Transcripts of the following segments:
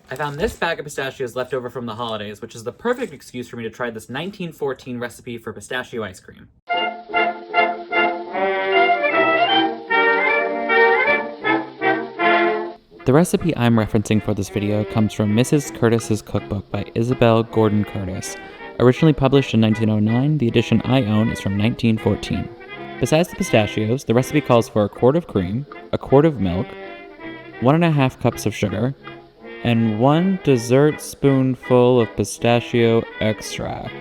I found this bag of pistachios left over from the holidays, which is the perfect excuse for me to try this 1914 recipe for pistachio ice cream. The recipe I'm referencing for this video comes from Mrs. Curtis's Cookbook by Isabel Gordon Curtis. Originally published in 1909, the edition I own is from 1914. Besides the pistachios, the recipe calls for a quart of cream, a quart of milk, 1.5 cups of sugar, and 1 dessert spoonful of pistachio extract.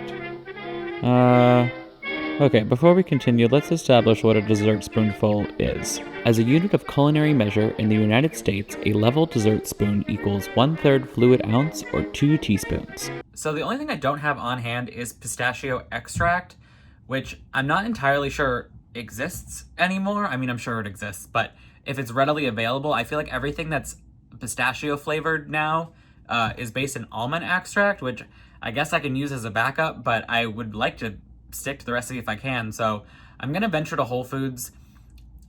Okay, before we continue, let's establish what a dessert spoonful is. As a unit of culinary measure in the United States, a level dessert spoon equals 1/3 fluid ounce or 2 teaspoons. So the only thing I don't have on hand is pistachio extract, which I'm not entirely sure exists anymore. I mean, I'm sure it exists, but if it's readily available, I feel like everything that's pistachio flavored now is based in almond extract, which I guess I can use as a backup, but I would like to stick to the recipe if I can. So I'm gonna venture to Whole Foods.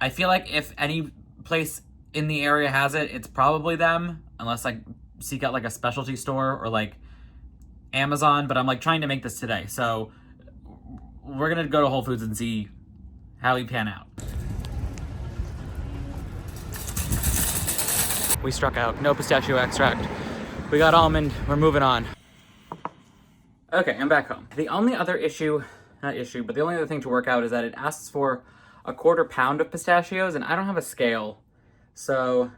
I feel like if any place in the area has it, it's probably them, unless I seek out like a specialty store or like Amazon, but I'm like trying to make this today. So we're gonna go to Whole Foods and see how we pan out. We struck out, no pistachio extract. We got almond, we're moving on. Okay, I'm back home. The only other the only other thing to work out is that it asks for a 1/4 pound of pistachios, and I don't have a scale. So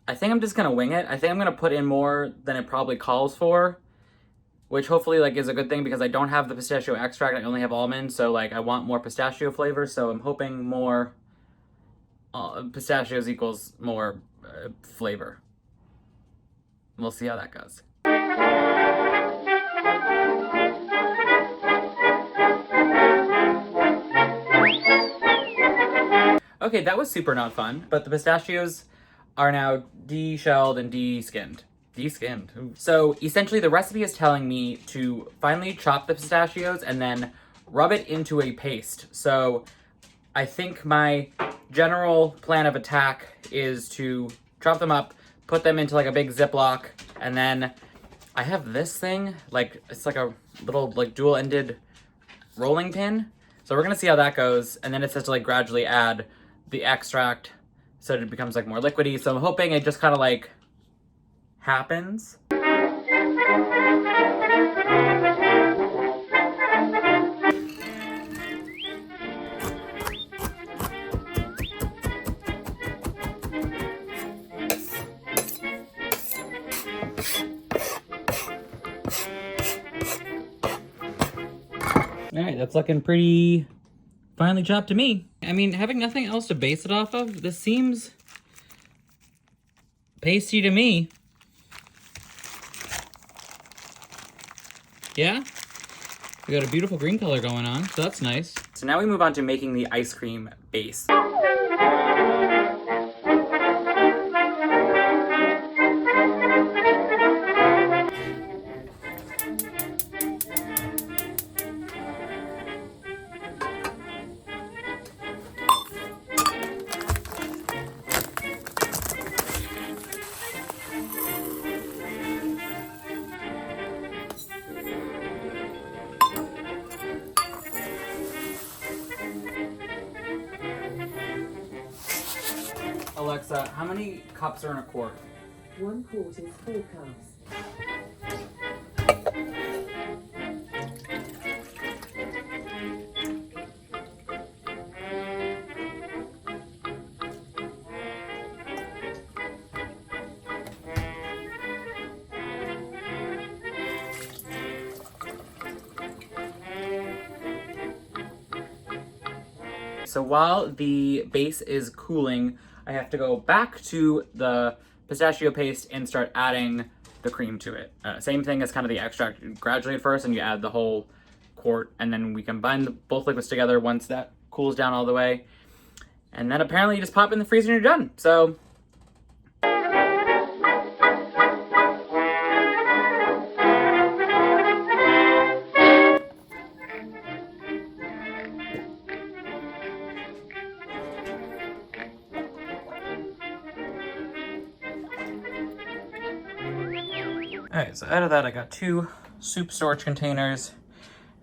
I think I'm just gonna wing it. I think I'm gonna put in more than it probably calls for, which hopefully like is a good thing because I don't have the pistachio extract, I only have almond, so like I want more pistachio flavor, so I'm hoping more pistachios equals more flavor. We'll see how that goes. Okay, that was super not fun, but the pistachios are now de-shelled and de-skinned. De-skinned. Ooh. So essentially the recipe is telling me to finally chop the pistachios and then rub it into a paste. So I think my general plan of attack is to chop them up, put them into like a big Ziploc, and then I have this thing, like it's like a little like dual-ended rolling pin. So we're gonna see how that goes, and then it says to like gradually add the extract so that it becomes like more liquidy. So I'm hoping it just kind of like happens. All right, that's looking pretty finely chopped to me. I mean, having nothing else to base it off of, this seems pasty to me. Yeah? We got a beautiful green color going on, so that's nice. So now we move on to making the ice cream base. Alexa, how many cups are in a quart? 1 quart is 4 cups. So while the base is cooling, I have to go back to the pistachio paste and start adding the cream to it. Same thing as kind of the extract, gradually at first, and you add the whole quart, and then we combine both liquids together once that cools down all the way. And then apparently you just pop it in the freezer and you're done. So Alright, so out of that I got 2 soup storage containers,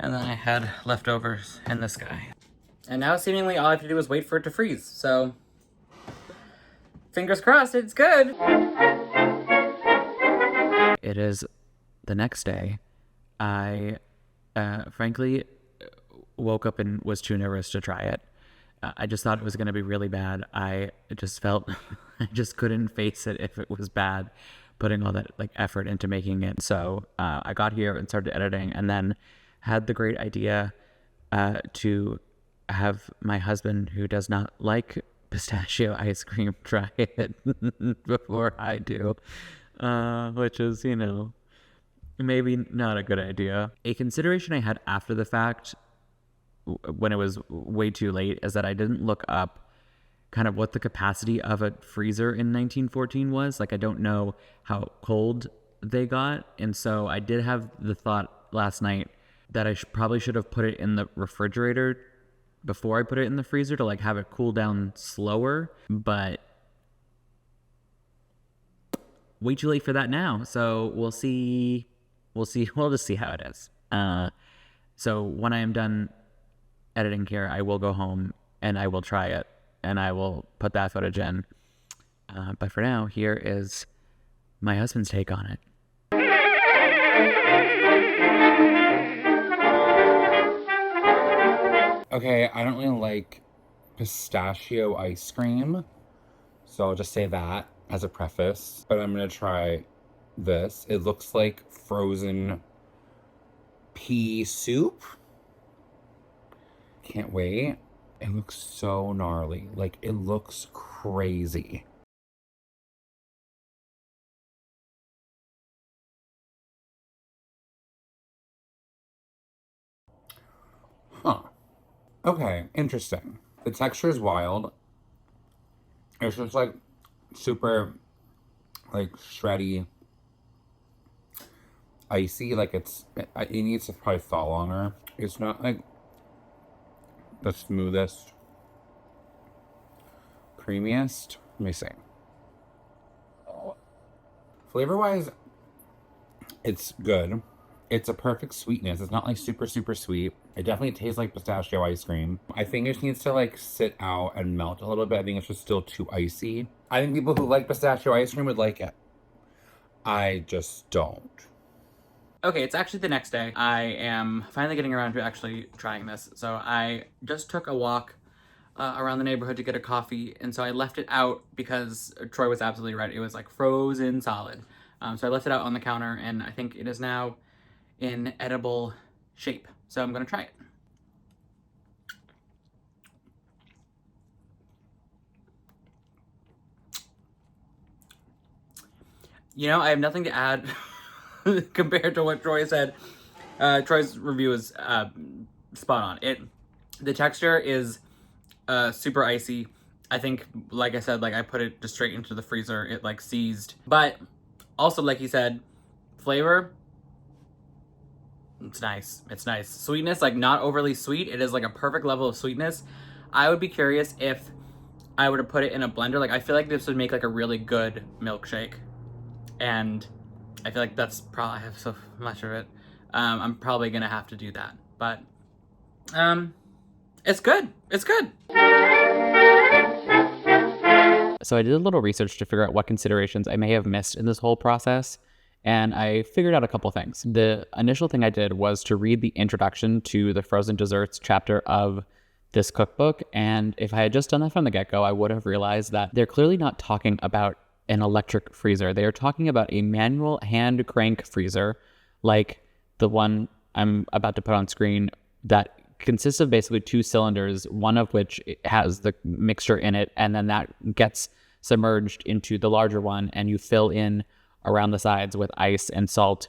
and then I had leftovers in this guy. And now seemingly all I have to do is wait for it to freeze, so fingers crossed it's good! It is the next day. I, frankly, woke up and was too nervous to try it. I just thought it was going to be really bad. I just felt I just couldn't face it if it was bad, putting all that like effort into making it. So I got here and started editing, and then had the great idea to have my husband, who does not like pistachio ice cream, try it before I do, which is, you know, maybe not a good idea. A consideration I had after the fact, when it was way too late, is that I didn't look up kind of what the capacity of a freezer in 1914 was. Like, I don't know how cold they got. And so I did have the thought last night that I probably should have put it in the refrigerator before I put it in the freezer to like have it cool down slower. But way too late for that now. So we'll see. We'll just see how it is. So when I am done editing here, I will go home and I will try it, and I will put that footage in. But for now, here is my husband's take on it. Okay, I don't really like pistachio ice cream, so I'll just say that as a preface. But I'm gonna try this. It looks like frozen pea soup. Can't wait. It looks so gnarly. Like, it looks crazy. Huh. Okay, interesting. The texture is wild. It's just like super like shreddy, icy. Like it needs to probably thaw longer. It's not like the smoothest, creamiest. Let me see. Flavor wise, it's good. It's a perfect sweetness. It's not like super, super sweet. It definitely tastes like pistachio ice cream. I think it just needs to like sit out and melt a little bit. I think it's just still too icy. I think people who like pistachio ice cream would like it. I just don't. Okay, it's actually the next day. I am finally getting around to actually trying this. So I just took a walk around the neighborhood to get a coffee, and so I left it out because Troy was absolutely right. It was like frozen solid. So I left it out on the counter, and I think it is now in edible shape. So I'm gonna try it. You know, I have nothing to add compared to what Troy said. Troy's review is spot on. The texture is super icy. I think, like I said, like I put it just straight into the freezer. It like seized. But also, like he said, flavor, it's nice. It's nice. Sweetness, like not overly sweet. It is like a perfect level of sweetness. I would be curious if I were to put it in a blender. Like I feel like this would make like a really good milkshake. And I feel like that's probably, I have so much of it. I'm probably gonna have to do that. But it's good. It's good. So I did a little research to figure out what considerations I may have missed in this whole process, and I figured out a couple things. The initial thing I did was to read the introduction to the frozen desserts chapter of this cookbook, and if I had just done that from the get-go, I would have realized that they're clearly not talking about an electric freezer. They are talking about a manual hand crank freezer, like the one I'm about to put on screen, that consists of basically 2 cylinders, one of which has the mixture in it, and then that gets submerged into the larger one, and you fill in around the sides with ice and salt,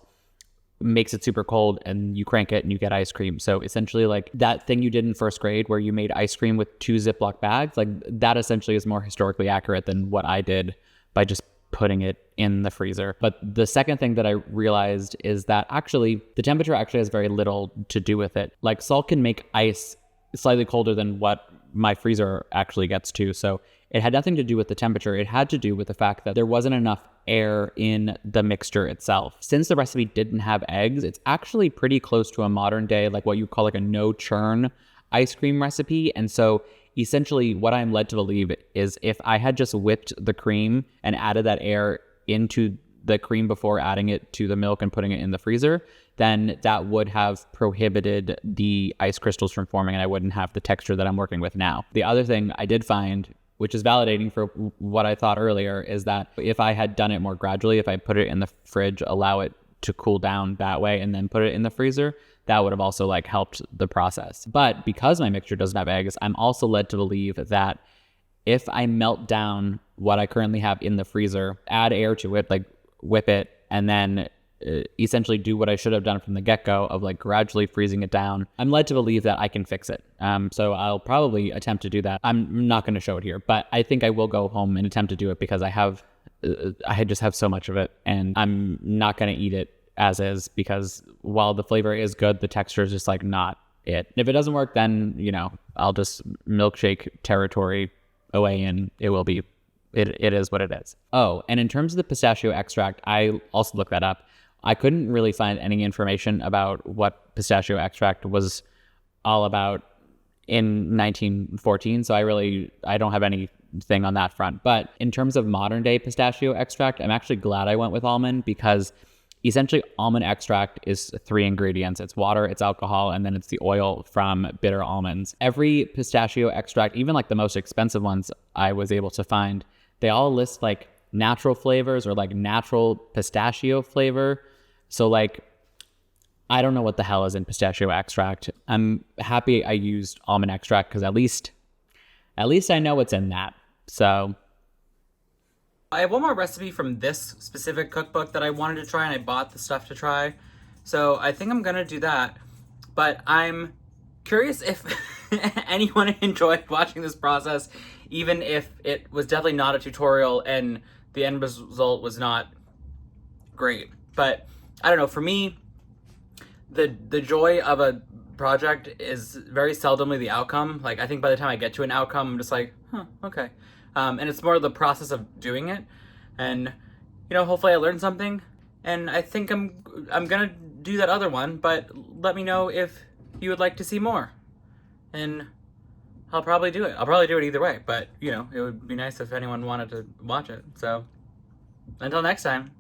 makes it super cold, and you crank it and you get ice cream. So essentially, like that thing you did in first grade where you made ice cream with 2 Ziploc bags, like that essentially is more historically accurate than what I did by just putting it in the freezer. But the second thing that I realized is that actually the temperature actually has very little to do with it. Like salt can make ice slightly colder than what my freezer actually gets to. So it had nothing to do with the temperature. It had to do with the fact that there wasn't enough air in the mixture itself. Since the recipe didn't have eggs, it's actually pretty close to a modern day, like what you call like a no churn ice cream recipe. And so essentially what I'm led to believe is if I had just whipped the cream and added that air into the cream before adding it to the milk and putting it in the freezer, then that would have prohibited the ice crystals from forming and I wouldn't have the texture that I'm working with now. The other thing I did find, which is validating for what I thought earlier, is that if I had done it more gradually, if I put it in the fridge, allow it to cool down that way, and then put it in the freezer, that would have also like helped the process. But because my mixture doesn't have eggs, I'm also led to believe that if I melt down what I currently have in the freezer, add air to it, like whip it, and then essentially do what I should have done from the get-go of like gradually freezing it down, I'm led to believe that I can fix it. So I'll probably attempt to do that. I'm not going to show it here, but I think I will go home and attempt to do it because I just have so much of it, and I'm not going to eat it as is because while the flavor is good, the texture is just like not it. If it doesn't work, then, you know, I'll just milkshake territory away and it will be, it is what it is. Oh, and in terms of the pistachio extract, I also looked that up. I couldn't really find any information about what pistachio extract was all about in 1914, so I don't have anything on that front. But in terms of modern day pistachio extract, I'm actually glad I went with almond because essentially almond extract is 3 ingredients. It's water, it's alcohol, and then it's the oil from bitter almonds. Every pistachio extract, even like the most expensive ones I was able to find, they all list like natural flavors or like natural pistachio flavor. So like, I don't know what the hell is in pistachio extract. I'm happy I used almond extract because at least I know what's in that. So I have one more recipe from this specific cookbook that I wanted to try, and I bought the stuff to try. So I think I'm gonna do that. But I'm curious if anyone enjoyed watching this process, even if it was definitely not a tutorial and the end result was not great. But I don't know, for me, the joy of a project is very seldomly the outcome. Like, I think by the time I get to an outcome, I'm just like, huh, okay. And it's more the process of doing it. And, you know, hopefully I learned something. And I think I'm gonna do that other one, but let me know if you would like to see more. And I'll probably do it. I'll probably do it either way, but, you know, it would be nice if anyone wanted to watch it. So, until next time.